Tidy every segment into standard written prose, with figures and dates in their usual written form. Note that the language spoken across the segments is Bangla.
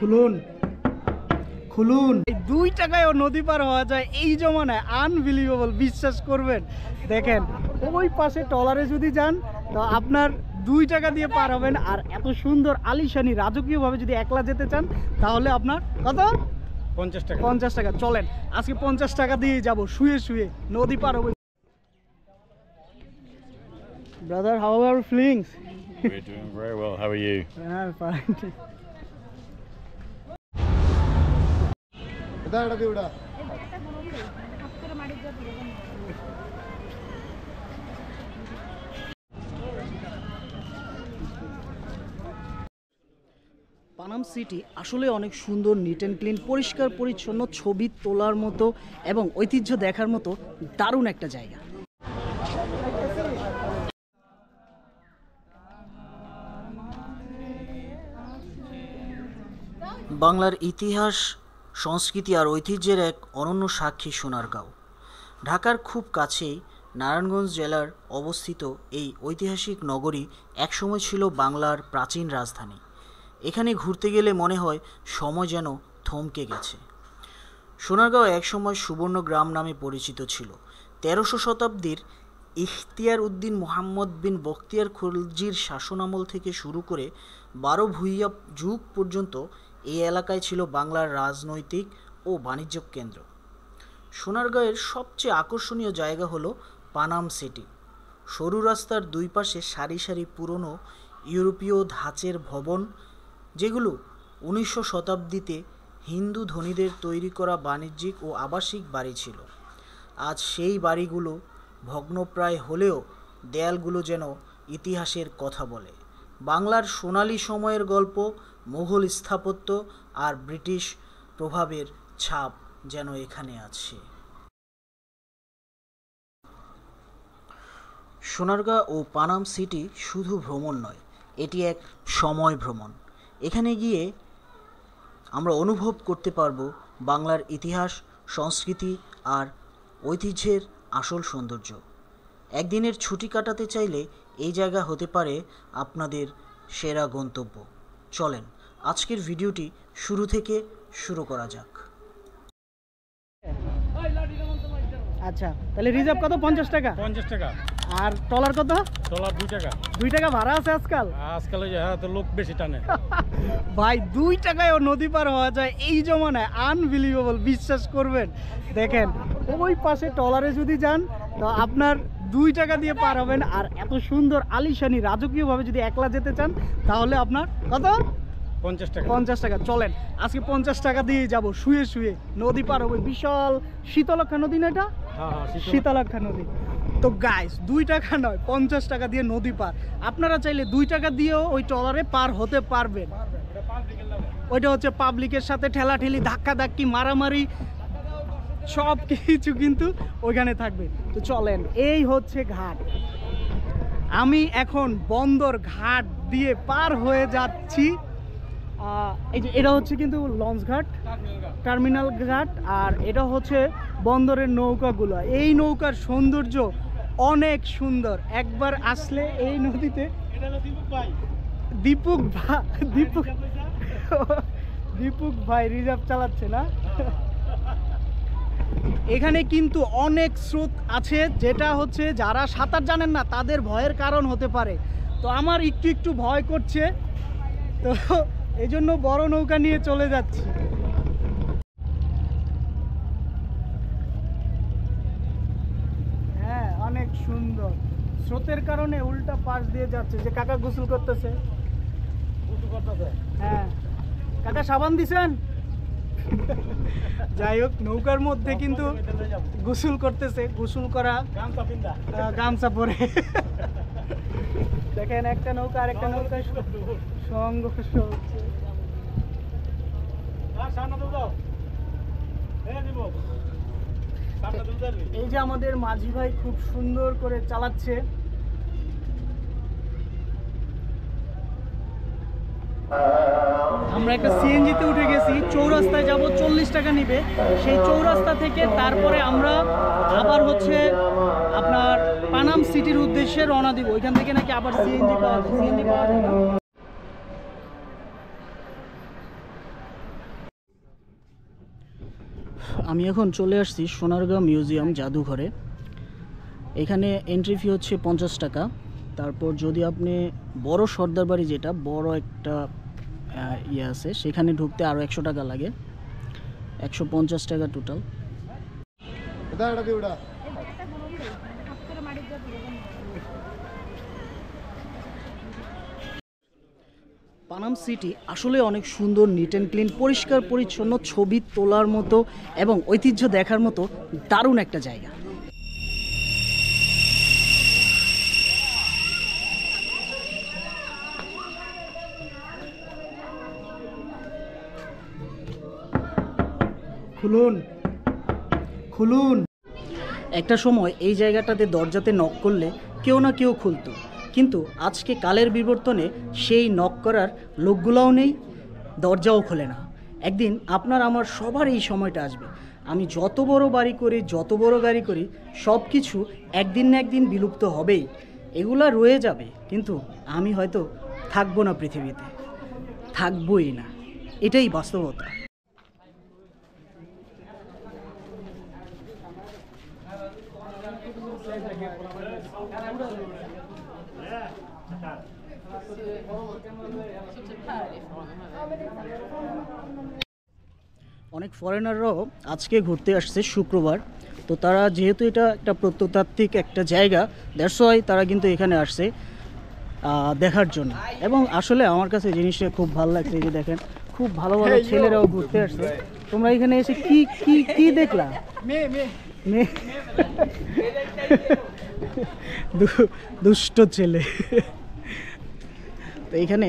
খুলুন খুলুন। 2 টাকায়ও নদী পার হওয়া যায় এই জমানায়, আনবিলিভেবল, বিশ্বাস করবেন। দেখেন ওই পাশে ট্রলারে যদি যান তো আপনার 2 টাকা দিয়ে পার হবেন। আর এত সুন্দর আলিশানি রাজকীয়ভাবে যদি একলা যেতে চান তাহলে আপনার কত? 50 টাকা। 50 টাকা। চলেন আজকে 50 টাকা দিয়ে যাব, শুয়ে শুয়ে নদী পার হবে। Brother, how are your feelings? We're doing very well. How are you? I'm fine. Panam city আসলে অনেক সুন্দর, নিট অ্যান্ড ক্লিন, পরিষ্কার পরিচ্ছন্ন, ছবি তোলার মতো এবং ঐতিহ্য দেখার মতো দারুণ একটা জায়গা। বাংলার ইতিহাস, সংস্কৃতি আর ঐতিহ্যের এক অনন্য সাক্ষী সোনারগাঁও। ঢাকার খুব কাছেই নারায়ণগঞ্জ জেলার অবস্থিত এই ঐতিহাসিক নগরী একসময় ছিল বাংলার প্রাচীন রাজধানী। এখানে ঘুরতে গেলে মনে হয় সময় যেন থমকে গেছে। সোনারগাঁও একসময় সুবর্ণ গ্রাম নামে পরিচিত ছিল। 1300 শতাব্দীর ইখতিয়ার উদ্দিন মুহাম্মদ বিন বখতিয়ার খলজির শাসনামল থেকে শুরু করে 12 ভূঁইয়া যুগ পর্যন্ত এই এলাকায় ছিল বাংলার রাজনৈতিক ও বাণিজ্য কেন্দ্র। সোনারগাঁয়ের সবচেয়ে আকর্ষণীয় জায়গা হলো পানাম সিটি। সরু রাস্তার দুই পাশে সারি সারি পুরনো ইউরোপীয় ধাঁচের ভবন, যেগুলো 1900 শতাব্দীতে হিন্দু ধনীদের তৈরি করা বাণিজ্যিক ও আবাসিক বাড়ি ছিল। আজ সেই বাড়িগুলো ভগ্নপ্রায় হলেও দেয়ালগুলো যেন ইতিহাসের কথা বলে। বাংলার সোনালী সময়ের গল্প, মুঘল স্থাপত্য আর ব্রিটিশ প্রভাবের ছাপ যেন এখানে আছে। সোনারগাঁ ও পানাম সিটি শুধু ভ্রমণ নয়, এটি এক সময় ভ্রমণ। এখানে গিয়ে আমরা অনুভব করতে পারবো বাংলার ইতিহাস, সংস্কৃতি আর ঐতিহ্যের আসল সৌন্দর্য। একদিনের ছুটি কাটাতে চাইলে এই জায়গা হতে পারে আপনাদের সেরা গন্তব্য। চলেন আজকের ভিডিওটি শুরু থেকে শুরু করা যাক। আচ্ছা, তাহলে রিজার্ভ কত? 50 টাকা। 50 টাকা। আর ট্রলার কত? ট্রলার 2 টাকা। 2 টাকা ভাড়া আছে আজকাল? আজকাল হ্যাঁ, তো লোক বেশি টানে। ভাই 2 টাকায়ও নদী পার হওয়া যায় এই জমানায়, আনবিলিভেবল, বিশ্বাস করবেন। দেখেন ওই পাশে ট্রলারে যদি যান তো আপনার 2 টাকা দিয়ে পার হবেন। আর এত সুন্দর আলিশানি রাজকীয়ভাবে যদি একলা যেতে চান তাহলে আপনার কত? 50 টাকা। 50 টাকা। চলেন আজকে 50 টাকা দিয়ে যাব, শুয়ে শুয়ে নদী পার হবে। বিশাল শীতলক্ষা নদী না এটা? হ্যাঁ, শীতলক্ষা নদী। তো গাইস 2 টাকা নয়, 50 টাকা দিয়ে নদী পার। আপনারা চাইলে 2 টাকা দিয়েও ওই ট্রলারে পার হতে পারবেন। ওইটা হচ্ছে পাবলিকের সাথে ঠেলাঠেলি, ধাক্কাধাক্কি, মারামারি সব কিছু কিন্তু ওইখানে থাকবে। তো চলেন, এই হচ্ছে ঘাট। আমি এখন বন্দর ঘাট দিয়ে পার হয়ে যাচ্ছি। এই যে এটা হচ্ছে কিন্তু লঞ্চ ঘাট, টার্মিনাল ঘাট। আর এটা হচ্ছে বন্দরের নৌকাগুলো। এই নৌকার সৌন্দর্য অনেক সুন্দর। একবার আসলে এই নদীতে দীপুক ভাই রিজার্ভ চালাচ্ছে না। এখানে কিন্তু অনেক স্রোত আছে, যেটা হচ্ছে যারা সাঁতার জানেন না তাদের ভয়ের কারণ হতে পারে। তো আমার একটু একটু ভয় করছে, তো এই জন্য বড় নৌকা নিয়ে চলে যাচ্ছি। হ্যাঁ, অনেক সুন্দর। স্রোতের কারণে উল্টা পাশ দিয়ে যাচ্ছে। যে কাকা গোসল করতেছে। হ্যাঁ কাকা, সাবান দিছেন? যাই হোক, নৌকার মধ্যে কিন্তু গোসল করতেছে। গোসল করা, গামছা পরে। দেখেন একটা নৌকা আর একটা নৌকা সংঘর্ষ হচ্ছে। এই যে আমাদের মাঝি ভাই খুব সুন্দর করে চালাচ্ছে। আমরা একটা সিএনজিতে উঠে গেছি। চৌরাস্তায় যাব, 40 টাকা নিবে। সেই চৌরাস্তা থেকে তারপরে আমরা আবার হচ্ছে আপনার পানাম সিটির উদ্দেশ্যে রওনা দিব। ওইখান থেকে নাকি আবার সিএনজি পাওয়া যায়। সিএনজি পাওয়া যায় না। আমি এখন চলে আসছি সোনারগাঁও মিউজিয়াম জাদুঘরে। এখানে এন্ট্রি ফি হচ্ছে 50 টাকা। তারপর যদি আপনি বড় সর্দার বাড়ি, যেটা বড় একটা ইয়ে আছে, সেখানে ঢুকতে আরও 100 টাকা লাগে, 150 টাকা টোটাল। পানাম সিটি আসলে অনেক সুন্দর, নিট অ্যান্ড ক্লিন, পরিষ্কার পরিচ্ছন্ন, ছবি তোলার মতো এবং ঐতিহ্য দেখার মতো দারুণ একটা জায়গা। খুলুন খুলুন। একটা সময় এই জায়গাটাতে দরজাতে নক করলে কেউ না কেউ খুলতো, কিন্তু আজকে কালের বিবর্তনে সেই নক করার লোকগুলোও নেই, দরজাও খোলে না। একদিন আপনার আমার সবার এই সময়টা আসবে। আমি যত বড় বাড়ি করি, যত বড় গাড়ি করি, সব কিছু একদিন না একদিন বিলুপ্ত হবেই, এগুলা রয়ে যাবে, কিন্তু আমি হয়তো থাকবো না পৃথিবীতে, থাকবোই না, এটাই বাস্তবতা। অনেক ফরেনাররাও আজকে ঘুরতে আসছে শুক্রবার, তো তারা যেহেতু এটা একটা প্রত্নতাত্ত্বিক একটা জায়গা, দ্যাটস ওয়াই তারা কিন্তু এখানে আসছে দেখার জন্য। এবং আসলে আমার কাছে জিনিসটা খুব ভালো লাগছে। এই যে দেখেন, খুব ভালো ভালো ছেলেরাও ঘুরতে আসছে। তোমরা এখানে এসে কি কি কি দেখলা? মেয়ে দুষ্ট ছেলে। তো এখানে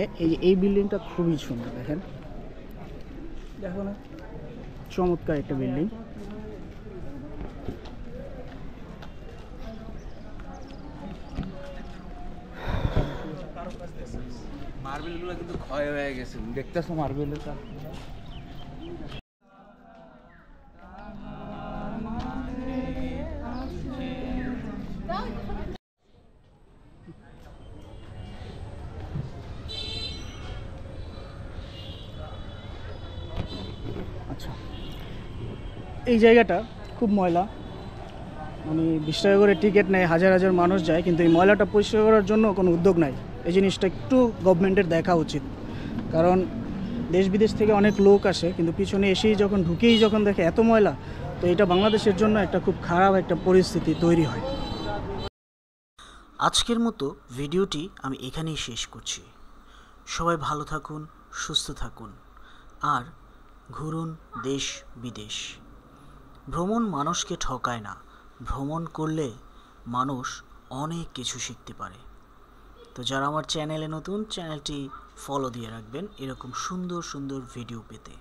এই বিল্ডিংটা খুবই সুন্দর, দেখেন, দেখো না, চমৎকার একটা বিল্ডিং। মার্বেলগুলো কিন্তু ক্ষয় হয়ে গেছে, দেখতেছো মার্বেলের কাজ। আচ্ছা, এই জায়গাটা খুব ময়লা, মানে 20 টাকা করে টিকিট নেয়, হাজার হাজার মানুষ যায়, কিন্তু এই ময়লাটা পরিষ্কার করার জন্য কোনো উদ্যোগ নাই। এই জিনিসটা একটু গভর্নমেন্টের দেখা উচিত, কারণ দেশ বিদেশ থেকে অনেক লোক আসে, কিন্তু পিছনে এসেই যখন দেখে এত ময়লা, তো এটা বাংলাদেশের জন্য একটা খুব খারাপ একটা পরিস্থিতি তৈরি হয়। আজকের মতো ভিডিওটি আমি এখানেই শেষ করছি। সবাই ভালো থাকুন, সুস্থ থাকুন, আর ঘুরুন দেশ বিদেশ। ভ্রমণ মানুষকে ঠকায় না, ভ্রমণ করলে মানুষ অনেক কিছু শিখতে পারে। তো যারা আমার চ্যানেলে নতুন, চ্যানেলটি ফলো দিয়ে রাখবেন এরকম সুন্দর সুন্দর ভিডিও পেতে।